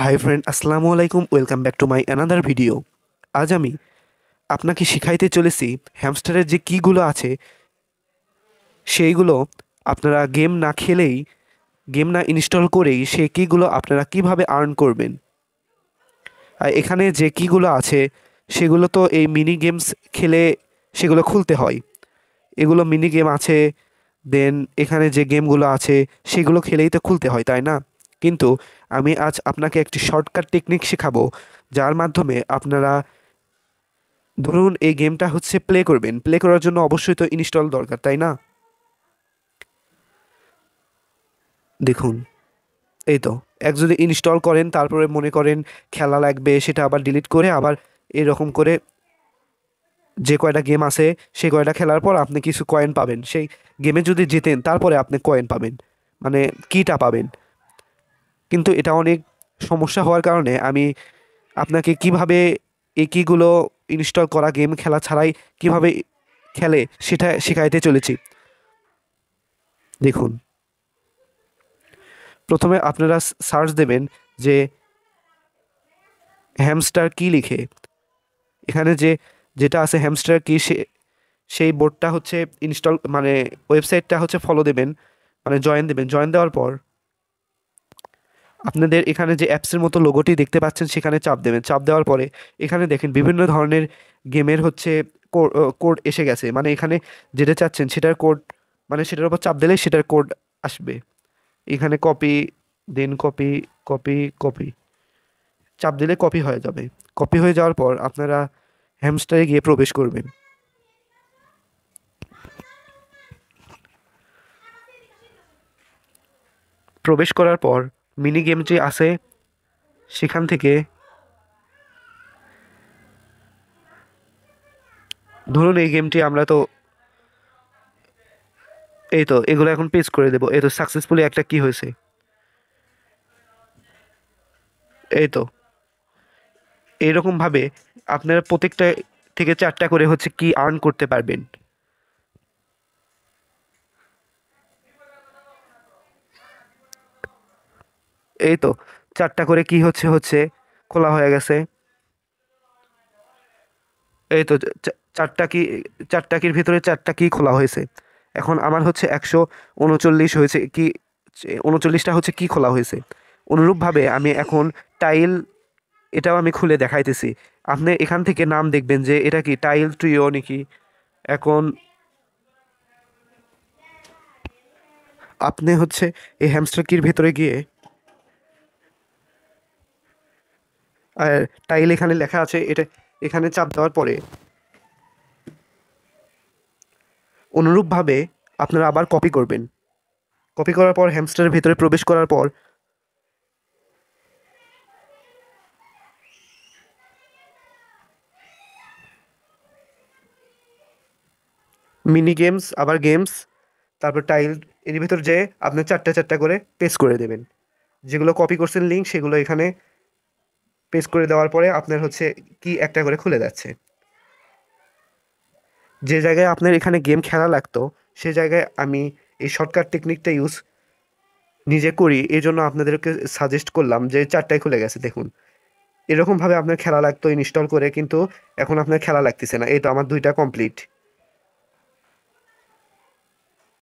Hi friend, আসসালামু আলাইকুম। Welcome back to my another video. আজ আমি আপনাকে শিখাইতে চলেছি হ্যামস্টারের যে কীগুলো আছে সেইগুলো আপনারা গেম না ইনস্টল করেই সেই কীগুলো আপনারা কিভাবে আর্ন করবেন। আর এখানে যে কীগুলো আছে সেগুলো তো এই মিনি গেমস খেলে সেগুলো খুলতে হয়। এগুলো মিনি গেম আছে, দেন এখানে যে গেমগুলো আছে সেগুলো খেলেই তো খুলতে হয়, তাই না? কিন্তু আমি আজ আপনাকে একটি শর্টকাট টেকনিক শেখাবো, যার মাধ্যমে আপনারা ধরুন এই গেমটা হচ্ছে প্লে করার জন্য অবশ্যই তো ইনস্টল দরকার, তাই না? দেখুন, এই তো এক যদি ইনস্টল করেন, তারপরে মনে করেন খেলা লাগবে, সেটা আবার ডিলিট করে আবার এরকম করে যে কয়টা গেম আছে সেই কয়টা খেলার পর আপনি কিছু কয়েন পাবেন। সেই গেমে যদি জেতেন তারপরে আপনি কয়েন পাবেন, মানে কিটা পাবেন। কিন্তু এটা অনেক সমস্যা হওয়ার কারণে আমি আপনাকে কিভাবে এই কীগুলো ইনস্টল করা গেম খেলা ছাড়াই কিভাবে খেলে সেটা শেখাইতে চলেছি। দেখুন, প্রথমে আপনারা সার্চ দেবেন যে হ্যামস্টার কি লিখে। এখানে যেটা আছে হ্যামস্টার কি, সেই বোর্ডটা হচ্ছে ইনস্টল, মানে ওয়েবসাইটটা হচ্ছে ফলো দেবেন, মানে জয়েন দেবেন। জয়েন দেওয়ার পর আপনাদের এখানে যে অ্যাপসের মতো লোগোটি দেখতে পাচ্ছেন সেখানে চাপ দেবেন। চাপ দেওয়ার পরে এখানে দেখেন বিভিন্ন ধরনের গেমের হচ্ছে কোড এসে গেছে, মানে এখানে যেটা চাচ্ছেন সেটার কোড, মানে সেটার উপর চাপ দিলেই সেটার কোড আসবে। এখানে কপি, দেন কপি, কপি, কপি, চাপ দিলে কপি হয়ে যাবে। কপি হয়ে যাওয়ার পর আপনারা হ্যামস্টারে গিয়ে প্রবেশ করবেন। প্রবেশ করার পর মিনি গেম যে আছে সেখান থেকে ধরুন এই গেমটি আমরা তো এই তো এগুলো এখন পেস্ট করে দেবো। এই তো সাকসেসফুলি একটা কি হয়েছে, এই তো এইরকমভাবে আপনারা প্রত্যেকটা থেকে 4টা করে হচ্ছে কি আর্ন করতে পারবেন। এই তো 4টা করে কি হচ্ছে হচ্ছে খোলা হয়ে গেছে। এই তো 4টা কির ভিতরে 4টা কি খোলা হয়েছে। এখন আমার হচ্ছে 139 হয়েছে কি, 39টা হচ্ছে কি খোলা হয়েছে। অনুরূপভাবে আমি এখন টাইল, এটাও আমি খুলে দেখাইতেছি। আপনি এখান থেকে নাম দেখবেন যে এটা কি টাইল ট্রিও নাকি। এখন আপনি হচ্ছে এই হ্যামস্টার কির ভেতরে গিয়ে আর টাইল এখানে লেখা আছে, এটা এখানে চাপ দেওয়ার পরে অনুরূপভাবে আপনারা আবার কপি করবেন। কপি করার পর হ্যামস্টারের ভেতরে প্রবেশ করার পর মিনি গেমস, আবার গেমস, তারপর টাইল, এর ভিতর যে আপনি 4টা করে পেস্ট করে দেবেন। যেগুলো কপি করছেন লিঙ্ক সেগুলো এখানে পেস্ট করে দেওয়ার পরে আপনার হচ্ছে কি একটা করে খুলে যাচ্ছে। যে জায়গায় আপনার এখানে গেম খেলা লাগতো সে জায়গায় আমি এই শর্টকাট টেকনিকটা ইউজ নিজে করি, এই জন্য আপনাদেরকে সাজেস্ট করলাম যে 4টায় খুলে গেছে। দেখুন, এরকমভাবে আপনার খেলা লাগতো ইনস্টল করে, কিন্তু এখন আপনার খেলা লাগতেছে না। এই তো আমার 2টা কমপ্লিট।